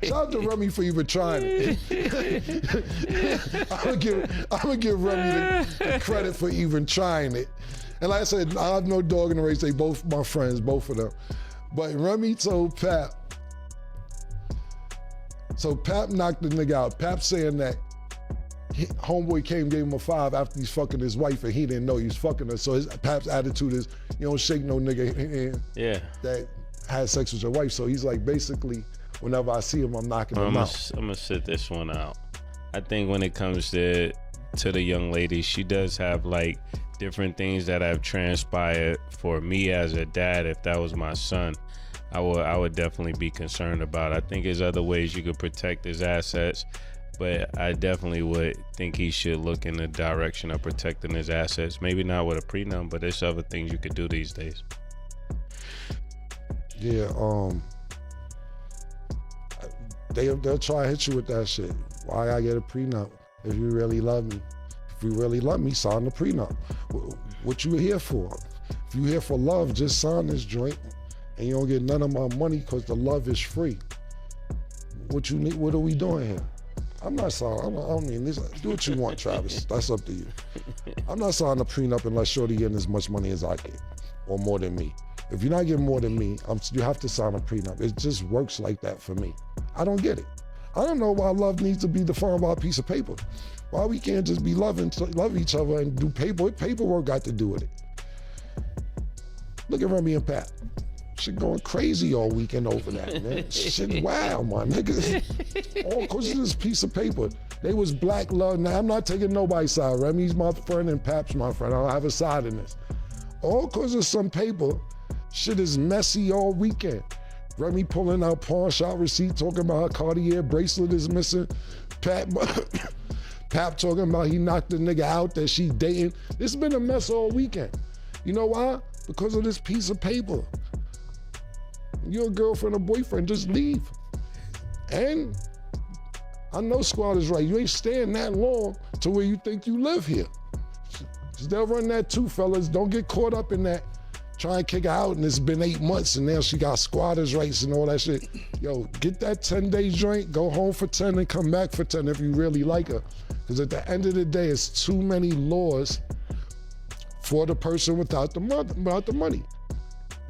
Shout out to Remy for even trying it. I'm gonna give Remy the credit for even trying it. And like I said, I have no dog in the race. They both my friends, both of them. But Remy told Pap. So Pap knocked the nigga out. Pap saying that homeboy came, gave him a 5 after he's fucking his wife, and he didn't know he was fucking her. So Pap's attitude is, you don't shake no nigga that had sex with your wife. So he's like, basically, whenever I see him, I'm knocking him out. I'm gonna sit this one out. I think when it comes to the young lady, she does have like different things that have transpired for me as a dad. If that was my son, I would definitely be concerned about it. I think there's other ways you could protect his assets, but I definitely would think he should look in the direction of protecting his assets. Maybe not with a prenup, but there's other things you could do these days. Yeah, they'll try to hit you with that shit. Why I get a prenup? If you really love me. If you really love me, sign the prenup. What you here for? If you here for love, just sign this joint and you don't get none of my money because the love is free. What you need? What are we doing here? I'm not signing. I mean, do what you want, Travis. That's up to you. I'm not signing a prenup unless Shorty getting as much money as I get, or more than me. If you're not getting more than me, you have to sign a prenup. It just works like that for me. I don't get it. I don't know why love needs to be defined by a piece of paper. Why we can't just be love each other and do paperwork got to do with it. Look at Remy and Pat. Shit going crazy all weekend over that, man. Shit, wow, my niggas. All because of this piece of paper. They was black love. Now, I'm not taking nobody's side. Remy's my friend and Pap's my friend. I don't have a side in this. All because of some paper. Shit is messy all weekend. Remy pulling out pawn shop receipt, talking about her Cartier bracelet is missing. Pap talking about he knocked the nigga out that she dating. It's been a mess all weekend. You know why? Because of this piece of paper. Your girlfriend or boyfriend, just leave. And I know squad is right. You ain't staying that long to where you think you live here. They'll run that too, fellas. Don't get caught up in that. Try and kick her out and it's been 8 months and now she got squatters rights and all that shit. Yo, get that 10-day joint, go home for 10 and come back for 10 if you really like her. Because at the end of the day, it's too many laws for the person without the money.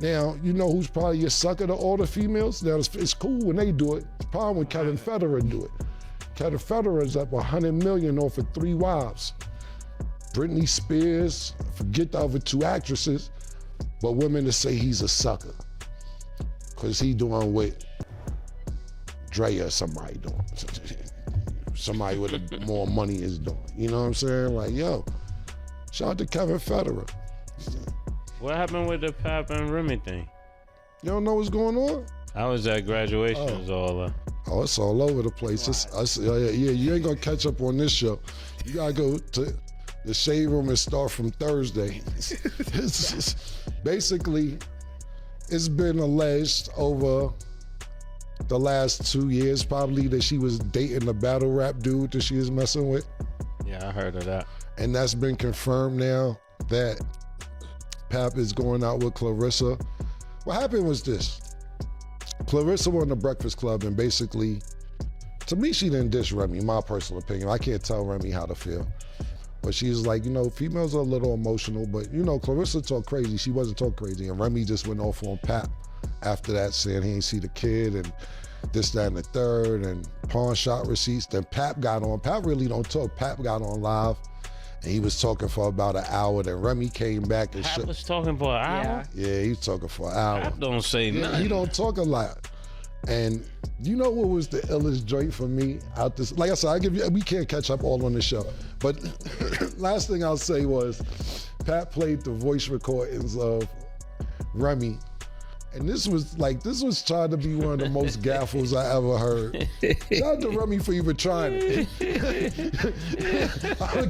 Now, you know who's probably your sucker to all the females? Now, it's cool when they do it. It's probably when Kevin Federer do it. Kevin Federer's up $100 million off of 3 wives. Britney Spears, forget the other 2 actresses, but women to say he's a sucker. Because he doing what Dre or somebody doing. Somebody with more money is doing. You know what I'm saying? Like, yo, shout out to Kevin Federer. What happened with the Pap and Remy thing? You don't know what's going on? I was at graduation. It was all Oh, it's all over the place. You ain't gonna catch up on this show. You gotta go to the shade room and start from Thursday. Basically, it's been alleged over the last 2 years probably that she was dating the battle rap dude that she was messing with. Yeah, I heard of that. And that's been confirmed now that Pap is going out with Clarissa. What happened was this. Clarissa won the Breakfast Club and basically, to me, she didn't dish Remy, my personal opinion. I can't tell Remy how to feel. But she was like, you know, females are a little emotional, but you know, Clarissa talked crazy. She wasn't talk crazy. And Remy just went off on Pap after that, saying he ain't see the kid and this, that, and the third, and pawn shop receipts. Then Pap got on. Pap really don't talk. Pap got on live. And he was talking for about an hour. Then Remy came back and Pap was talking for an hour? Yeah, he was talking for an hour. Pap don't say nothing. He don't talk a lot. And you know what was the illest joint for me out this? Like I said, we can't catch up all on the show. But last thing I'll say was, Pat played the voice recordings of Remy. And this was trying to be one of the most gaffles I ever heard. Shout out to Remy for even trying it. I'm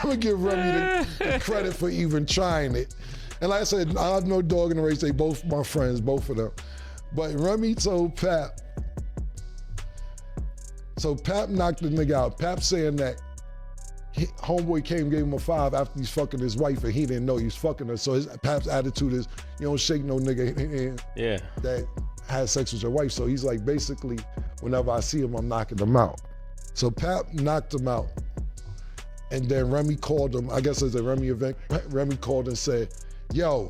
gonna give Remy the credit for even trying it. And like I said, I have no dog in the race. They both my friends, both of them. But Remy told Pap. So Pap knocked the nigga out. Pap saying that homeboy came, gave him a 5 after he's fucking his wife and he didn't know he was fucking her. So Pap's attitude is, you don't shake no nigga that had sex with your wife. So he's like, basically, whenever I see him, I'm knocking him out. So Pap knocked him out. And then Remy called him, I guess it was a Remy event, Remy called and said, yo,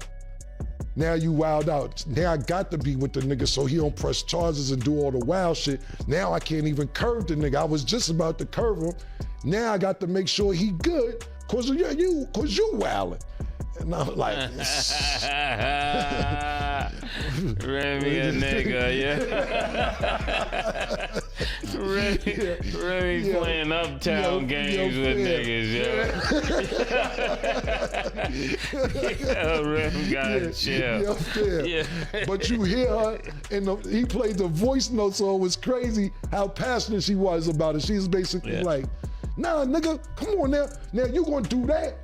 now you wild out. Now I got to be with the nigga so he don't press charges and do all the wild shit. Now I can't even curve the nigga. I was just about to curve him. Now I got to make sure he good cause you wildin'. And I'm like, Remy a nigga, yeah. Remy playing uptown games with niggas, yo. Remy gotta chill. Yeah. But you hear her, and he played the voice notes, so it was crazy how passionate she was about it. She's basically like, nah, nigga, come on now. Now you gonna do that?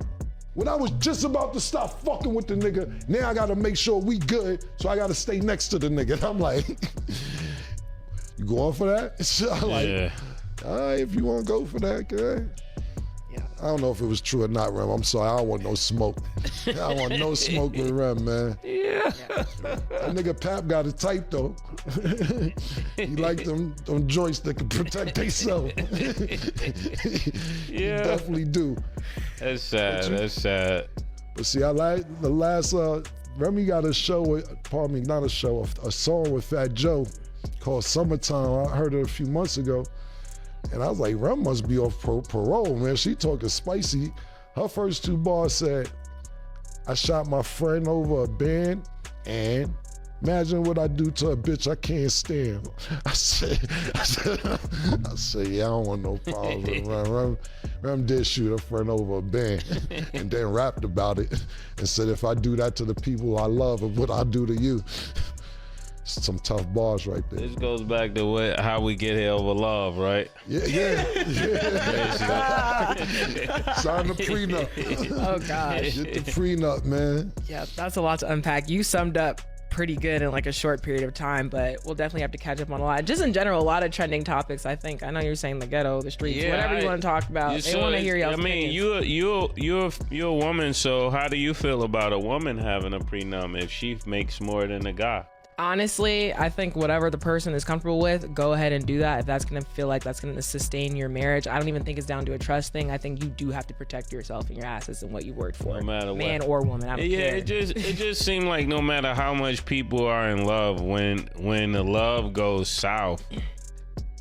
When I was just about to stop fucking with the nigga, now I gotta make sure we good, so I gotta stay next to the nigga. And I'm like, you going for that? So I'm like, all right, if you wanna go for that, good. Yeah. I don't know if it was true or not, Rem. I'm sorry, I don't want no smoke. I don't want no smoke with Rem, man. Yeah. That nigga Pap got a type though. He like them joints that can protect themselves. He definitely do. That's sad. That's sad. But see, I like the last. Remy got a show with, pardon me, not a show, a song with Fat Joe called "Summertime." I heard it a few months ago, and I was like, Rem must be off parole, man. She talking spicy. Her first two bars said, "I shot my friend over a band, and imagine what I do to a bitch I can't stand." I said, yeah, I don't want no problems with Rem. Rem did shoot her friend over a band and then rapped about it and said, if I do that to the people I love, what I do to you. Some tough bars right there. This goes back to how we get here over love, right? Yeah. Sign the prenup. Oh, gosh. Get the prenup, man. Yeah, that's a lot to unpack. You summed up pretty good in like a short period of time, but we'll definitely have to catch up on a lot. Just in general, a lot of trending topics, I think. I know you're saying the ghetto, the streets, whatever you want to talk about. They want to hear y'all. I mean, you're a woman, so how do you feel about a woman having a prenup if she makes more than a guy? Honestly, I think whatever the person is comfortable with, go ahead and do that. If that's going to feel like that's going to sustain your marriage, I don't even think it's down to a trust thing. I think you do have to protect yourself and your assets and what you worked for. No matter man what. or woman, I don't care. It just seemed like no matter how much people are in love, when the love goes south,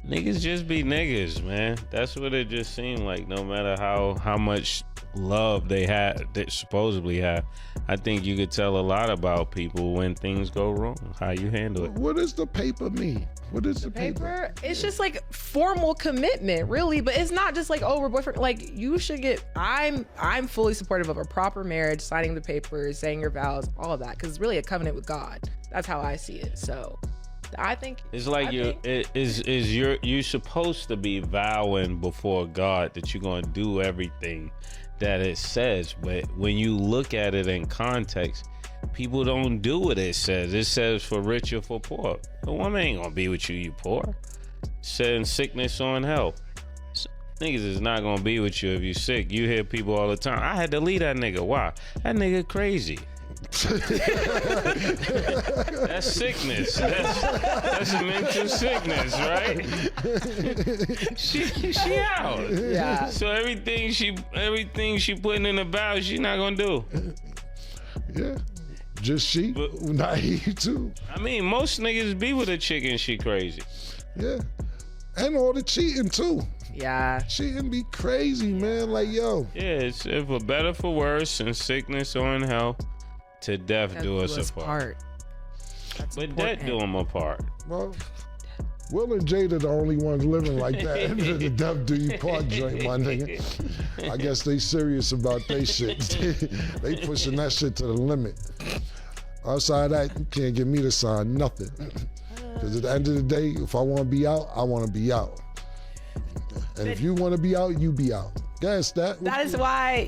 niggas just be niggas, man. That's what it just seemed like. No matter how much love they supposedly have, I think you could tell a lot about people when things go wrong, how you handle it. What does the paper mean? What is the paper? It's just like formal commitment, really, but it's not just like, oh, we're boyfriend. Like, you should get, I'm fully supportive of a proper marriage, signing the papers, saying your vows, all of that, because it's really a covenant with God. That's how I see it. So I think it's like you're supposed to be vowing before God that you're going to do everything that it says, but when you look at it in context, people don't do what it says. It says for rich or for poor. A woman ain't gonna be with you poor. It said in sickness or in health. Niggas is not gonna be with you if you sick. You hear people all the time, I had to leave that nigga. Why? That nigga crazy. That's sickness. That's a mental sickness, right? she out. Yeah. So everything she putting in the vow, she not gonna do. Yeah. Just she, but not he too. I mean, most niggas be with a chick and she crazy. Yeah. And all the cheating too. Yeah. Cheating be crazy, man. Like, yo. Yeah, it's for better for worse, in sickness or in health. To death do us apart. But death do them apart. Well, Will and Jada the only ones living like that. The death do you part joint, my nigga. I guess they serious about they shit. They pushing that shit to the limit. Outside that, you can't get me to sign nothing. Because at the end of the day, if I want to be out, I want to be out. And if you want to be out, you be out. Guess that. That is why,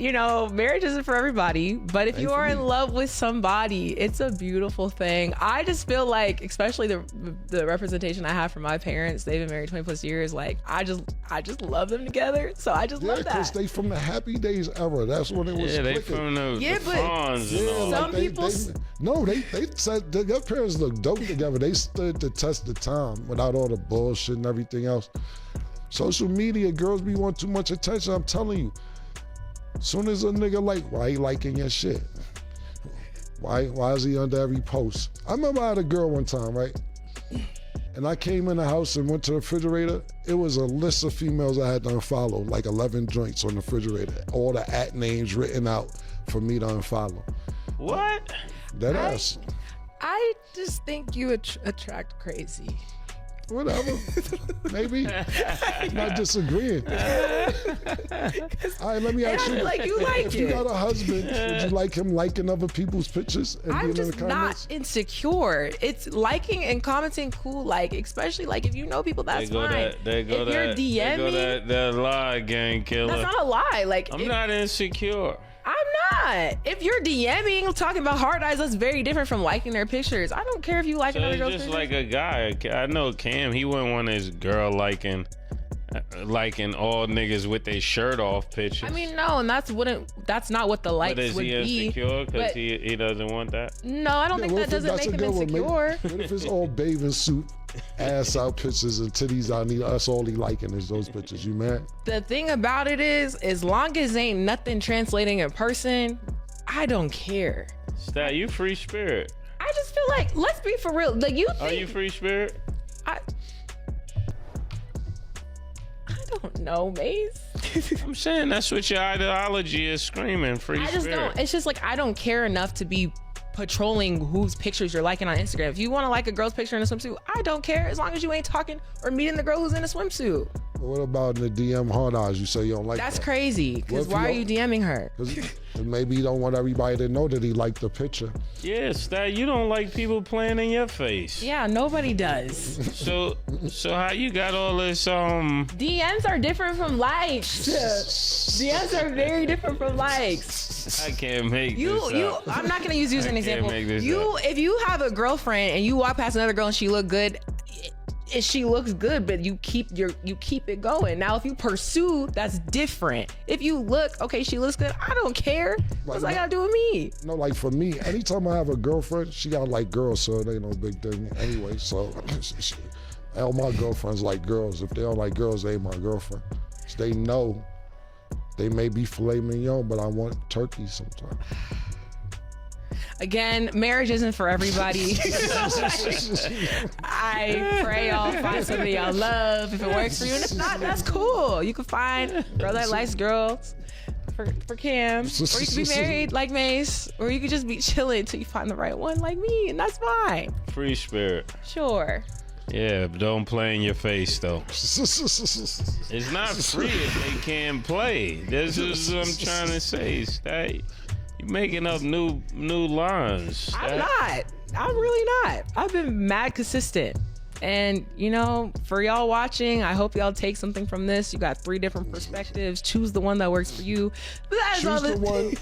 marriage isn't for everybody. But if you are in love with somebody, it's a beautiful thing. I just feel like, especially the representation I have from my parents, they've been married 20 plus years. Like, I just love them together. So I just love that. Because they from the happy days era. That's when it was they clicking. from the fawns and all. Some people... They said their parents look dope together. They stood the test of time without all the bullshit and everything else. Social media, girls be want too much attention. I'm telling you. Soon as a nigga why he liking your shit? Why is he under every post? I remember I had a girl one time, right? And I came in the house and went to the refrigerator. It was a list of females I had to unfollow, like 11 joints on the refrigerator. All the @ names written out for me to unfollow. What? That ass. I just think you attract crazy. Whatever. Maybe. I'm not disagreeing. All right, let me ask you. If you got a husband, would you like him liking other people's pictures and I'm being in the just comments? not insecure. It's liking and commenting cool, especially if you know people, that's fine. If you're DMing, that lie gang killer. that's not a lie. I'm not insecure. I'm not. If you're DMing, talking about hard eyes, that's very different from liking their pictures. I don't care if you like another girl's just pictures. like a guy. I know Cam, he wouldn't want his girl liking all niggas with their shirt off pictures. I mean, no, and that's not what the likes but is would he be. Insecure because he doesn't want that? No, I don't think that doesn't make him insecure. What if it's all bathing suit, ass out pictures and titties out? That's all he liking is those pictures. You mad? The thing about it is, as long as ain't nothing translating in person, I don't care. Stat, you free spirit. I just feel like, let's be for real. Are you free spirit? I don't know, Maze. I'm saying that's what your ideology is screaming, free spirit. Don't. It's just I don't care enough to be patrolling whose pictures you're liking on Instagram. If you want to like a girl's picture in a swimsuit, I don't care as long as you ain't talking or meeting the girl who's in a swimsuit. What about in the DM hard eyes? You say you don't like That's that. crazy. Because why are you DMing her? Maybe you don't want everybody to know that he liked the picture. Yes, that you don't like people playing in your face. Yeah, nobody does. So how you got all this DMs are different from likes. DMs are very different from likes. I can't make this up. I'm not gonna use you as an example. If you have a girlfriend and you walk past another girl and she look good, she looks good, but you keep it going. Now, if you pursue, that's different. If you look, okay, she looks good, I don't care. What's that got to do with me? No, for me, anytime I have a girlfriend, she got to like girls, so it ain't no big thing anyway. So all my girlfriends like girls. If they don't like girls, they ain't my girlfriend. So they know they may be filet mignon, but I want turkey sometimes. Again, marriage isn't for everybody. I pray y'all find somebody y'all love if it works for you. And if not, that's cool. You can find a girl that likes girls for Cam. Or you can be married like Mace. Or you could just be chilling until you find the right one like me. And that's fine. Free spirit. Sure. Yeah, but don't play in your face though. It's not free if they can't play. This is what I'm trying to say. Stay. You're making up new lines. I'm not. I'm really not. I've been mad consistent. And, for y'all watching, I hope y'all take something from this. You got 3 different perspectives. Choose the one that works for you. But that is all the one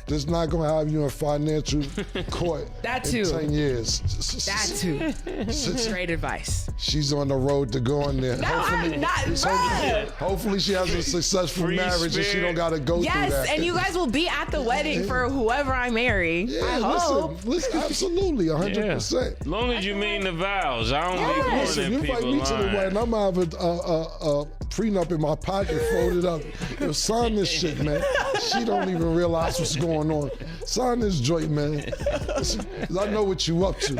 that's not going to have you in financial court that too. in 10 years. That too. Straight advice. She's on the road to going there. No, I'm not. Hopefully she has a successful marriage and she don't got to go through that. Yes, and you guys will be at the wedding for whoever I marry. Yeah, I hope. Listen, absolutely, 100%. Yeah. As long as you mean the vows. I don't be going Listen, you invite people me to the lying. wedding, I'm going to have a prenup in my pocket, folded up. Yo, sign this shit, man. She don't even realize what's going on. Sign this joint, man. 'Cause I know what you up to.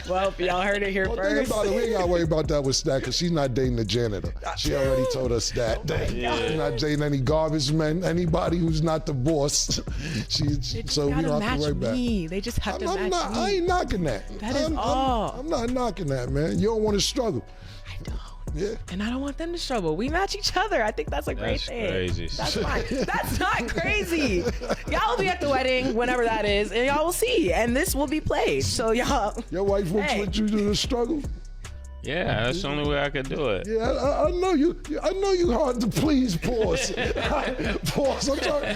Well, y'all heard it here first. Think about it, we ain't got to worry about that with Stat, because she's not dating the janitor. She already told us that. She's not dating any garbage men, anybody who's not the boss. So we don't have to worry about it. They just have to match me. I ain't knocking that. That is all. I'm not knocking that, man. You don't want to struggle. I don't. Yeah. And I don't want them to struggle. We match each other. I think that's a great thing. Crazy. That's fine. That's not crazy. Y'all will be at the wedding, whenever that is, and y'all will see. And this will be played. So y'all. Your wife wants you to struggle? Yeah, that's the only way I could do it. Yeah, I know you. I know you hard to please. Pause. Pause. I'm trying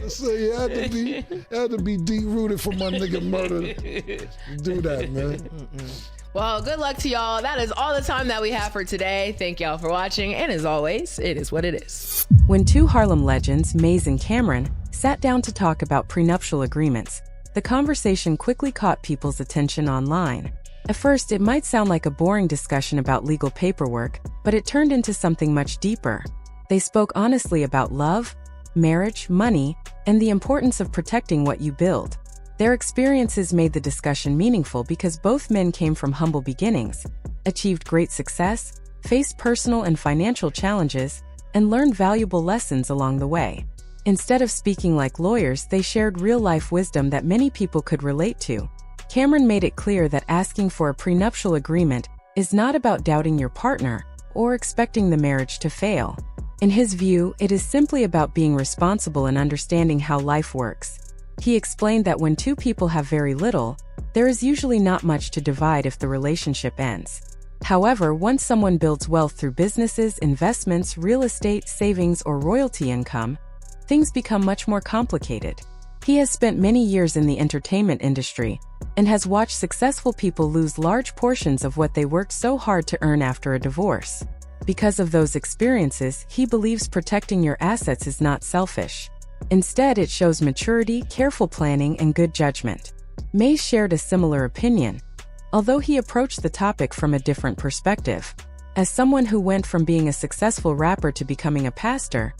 to say you had to be deep rooted for my nigga murder. Do that, man. Well, good luck to y'all. That is all the time that we have for today. Thank y'all for watching. And as always, it is what it is. When two Harlem legends, Maze and Cameron, sat down to talk about prenuptial agreements, the conversation quickly caught people's attention online. At first, it might sound like a boring discussion about legal paperwork, but it turned into something much deeper. They spoke honestly about love, marriage, money, and the importance of protecting what you build. Their experiences made the discussion meaningful because both men came from humble beginnings, achieved great success, faced personal and financial challenges, and learned valuable lessons along the way. Instead of speaking like lawyers, they shared real-life wisdom that many people could relate to. Cameron made it clear that asking for a prenuptial agreement is not about doubting your partner or expecting the marriage to fail. In his view, it is simply about being responsible and understanding how life works. He explained that when two people have very little, there is usually not much to divide if the relationship ends. However, once someone builds wealth through businesses, investments, real estate, savings, or royalty income, things become much more complicated. He has spent many years in the entertainment industry and has watched successful people lose large portions of what they worked so hard to earn after a divorce. Because of those experiences, he believes protecting your assets is not selfish. Instead, it shows maturity, careful planning, and good judgment. Mace shared a similar opinion, although he approached the topic from a different perspective. As someone who went from being a successful rapper to becoming a pastor,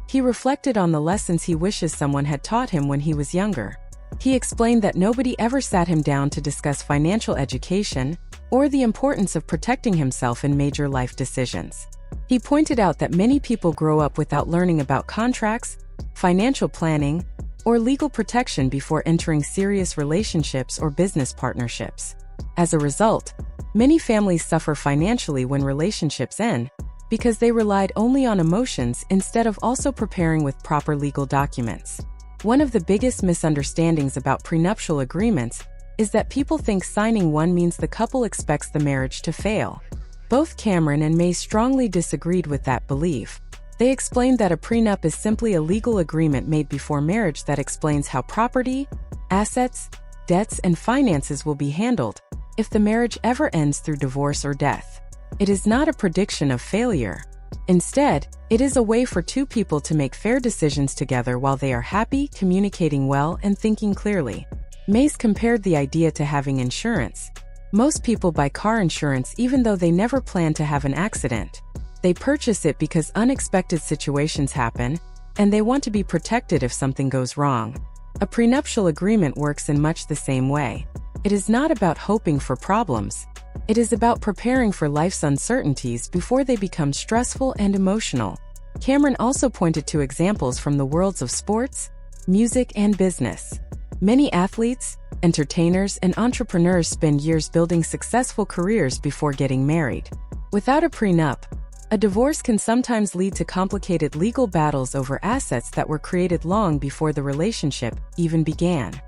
he reflected on the lessons he wishes someone had taught him when he was younger. He explained that nobody ever sat him down to discuss financial education or the importance of protecting himself in major life decisions. He pointed out that many people grow up without learning about contracts, financial planning, or legal protection before entering serious relationships or business partnerships. As a result, many families suffer financially when relationships end, because they relied only on emotions instead of also preparing with proper legal documents. One of the biggest misunderstandings about prenuptial agreements is that people think signing one means the couple expects the marriage to fail. Both Cameron and May strongly disagreed with that belief. They explained that a prenup is simply a legal agreement made before marriage that explains how property, assets, debts, and finances will be handled if the marriage ever ends through divorce or death. It is not a prediction of failure. Instead, it is a way for two people to make fair decisions together while they are happy, communicating well, and thinking clearly. Mace compared the idea to having insurance. Most people buy car insurance even though they never plan to have an accident. They purchase it because unexpected situations happen, and they want to be protected if something goes wrong. A prenuptial agreement works in much the same way. It is not about hoping for problems. It is about preparing for life's uncertainties before they become stressful and emotional. Cameron also pointed to examples from the worlds of sports, music, and business. Many athletes, entertainers, and entrepreneurs spend years building successful careers before getting married. Without a prenup, a divorce can sometimes lead to complicated legal battles over assets that were created long before the relationship even began.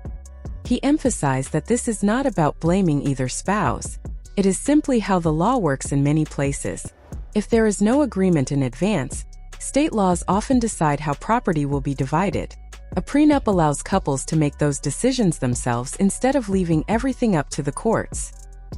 He emphasized that this is not about blaming either spouse. It is simply how the law works in many places. If there is no agreement in advance, state laws often decide how property will be divided. A prenup allows couples to make those decisions themselves instead of leaving everything up to the courts.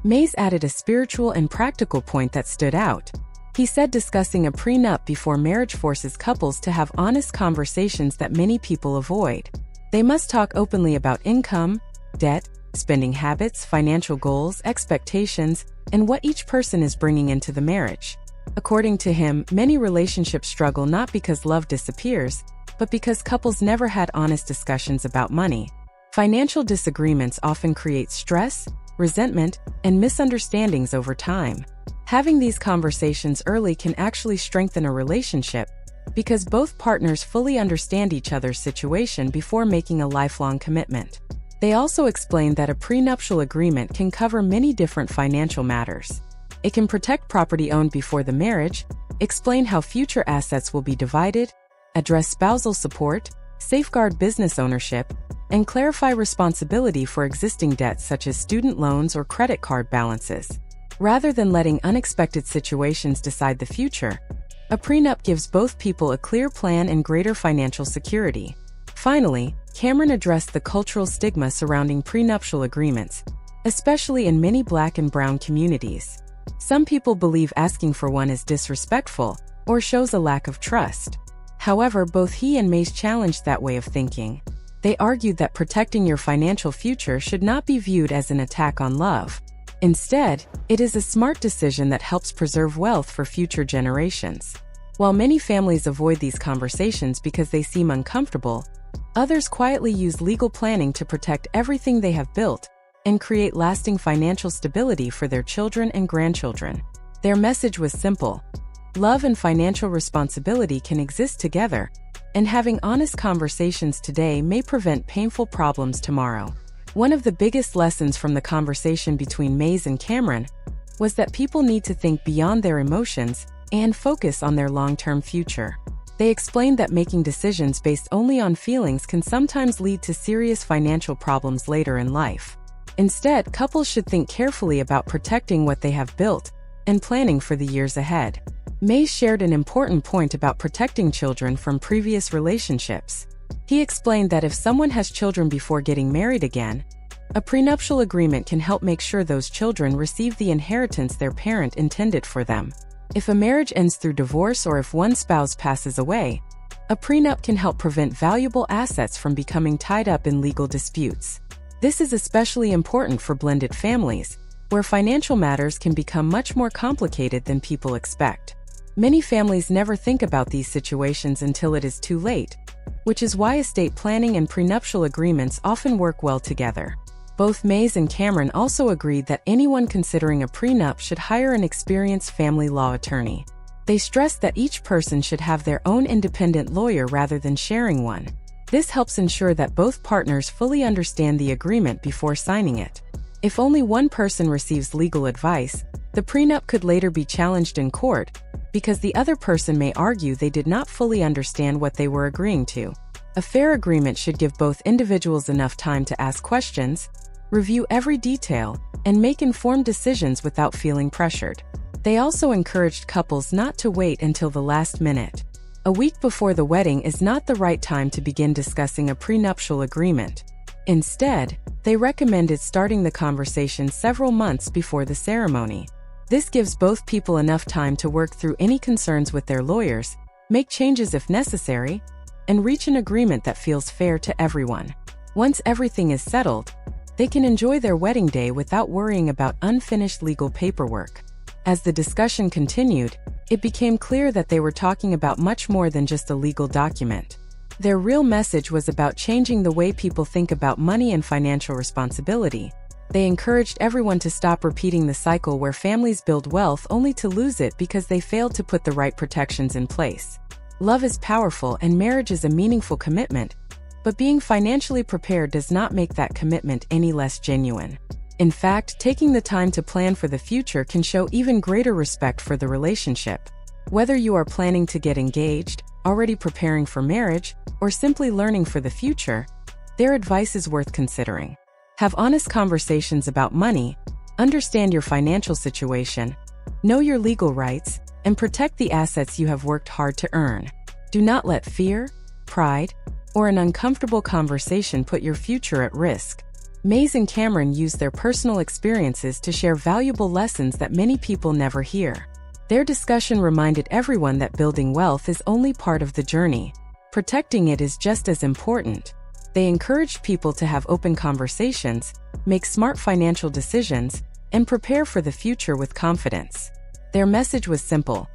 Mays added a spiritual and practical point that stood out. He said discussing a prenup before marriage forces couples to have honest conversations that many people avoid. They must talk openly about income, debt, spending habits, financial goals, expectations, and what each person is bringing into the marriage. According to him, many relationships struggle not because love disappears, but because couples never had honest discussions about money. Financial disagreements often create stress, resentment, and misunderstandings over time. Having these conversations early can actually strengthen a relationship because both partners fully understand each other's situation before making a lifelong commitment. They also explained that a prenuptial agreement can cover many different financial matters. It can protect property owned before the marriage, explain how future assets will be divided, address spousal support, safeguard business ownership, and clarify responsibility for existing debts such as student loans or credit card balances. Rather than letting unexpected situations decide the future, a prenup gives both people a clear plan and greater financial security. Finally, Cameron addressed the cultural stigma surrounding prenuptial agreements, especially in many Black and brown communities. Some people believe asking for one is disrespectful or shows a lack of trust. However, both he and Mace challenged that way of thinking. They argued that protecting your financial future should not be viewed as an attack on love. Instead, it is a smart decision that helps preserve wealth for future generations. While many families avoid these conversations because they seem uncomfortable, others quietly use legal planning to protect everything they have built and create lasting financial stability for their children and grandchildren. Their message was simple: love and financial responsibility can exist together, and having honest conversations today may prevent painful problems tomorrow. One of the biggest lessons from the conversation between Maze and Cameron was that people need to think beyond their emotions and focus on their long-term future. They explained that making decisions based only on feelings can sometimes lead to serious financial problems later in life. Instead, couples should think carefully about protecting what they have built and planning for the years ahead. Mace shared an important point about protecting children from previous relationships. He explained that if someone has children before getting married again, a prenuptial agreement can help make sure those children receive the inheritance their parent intended for them. If a marriage ends through divorce or if one spouse passes away, a prenup can help prevent valuable assets from becoming tied up in legal disputes. This is especially important for blended families, where financial matters can become much more complicated than people expect. Many families never think about these situations until it is too late, which is why estate planning and prenuptial agreements often work well together. Both Maze and Cameron also agreed that anyone considering a prenup should hire an experienced family law attorney. They stressed that each person should have their own independent lawyer rather than sharing one. This helps ensure that both partners fully understand the agreement before signing it. If only one person receives legal advice, the prenup could later be challenged in court because the other person may argue they did not fully understand what they were agreeing to. A fair agreement should give both individuals enough time to ask questions, review every detail, and make informed decisions without feeling pressured. They also encouraged couples not to wait until the last minute. A week before the wedding is not the right time to begin discussing a prenuptial agreement. Instead, they recommended starting the conversation several months before the ceremony. This gives both people enough time to work through any concerns with their lawyers, make changes if necessary, and reach an agreement that feels fair to everyone. Once everything is settled, they can enjoy their wedding day without worrying about unfinished legal paperwork. As the discussion continued, it became clear that they were talking about much more than just a legal document. Their real message was about changing the way people think about money and financial responsibility. They encouraged everyone to stop repeating the cycle where families build wealth only to lose it because they failed to put the right protections in place. Love is powerful and marriage is a meaningful commitment, but being financially prepared does not make that commitment any less genuine. In fact, taking the time to plan for the future can show even greater respect for the relationship. Whether you are planning to get engaged, already preparing for marriage, or simply learning for the future, their advice is worth considering. Have honest conversations about money, understand your financial situation, know your legal rights, and protect the assets you have worked hard to earn. Do not let fear, pride, or an uncomfortable conversation put your future at risk. Maze and Cameron used their personal experiences to share valuable lessons that many people never hear. Their discussion reminded everyone that building wealth is only part of the journey. Protecting it is just as important. They encouraged people to have open conversations, make smart financial decisions, and prepare for the future with confidence. Their message was simple: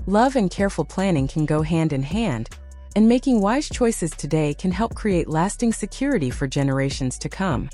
love and careful planning can go hand in hand, and making wise choices today can help create lasting security for generations to come.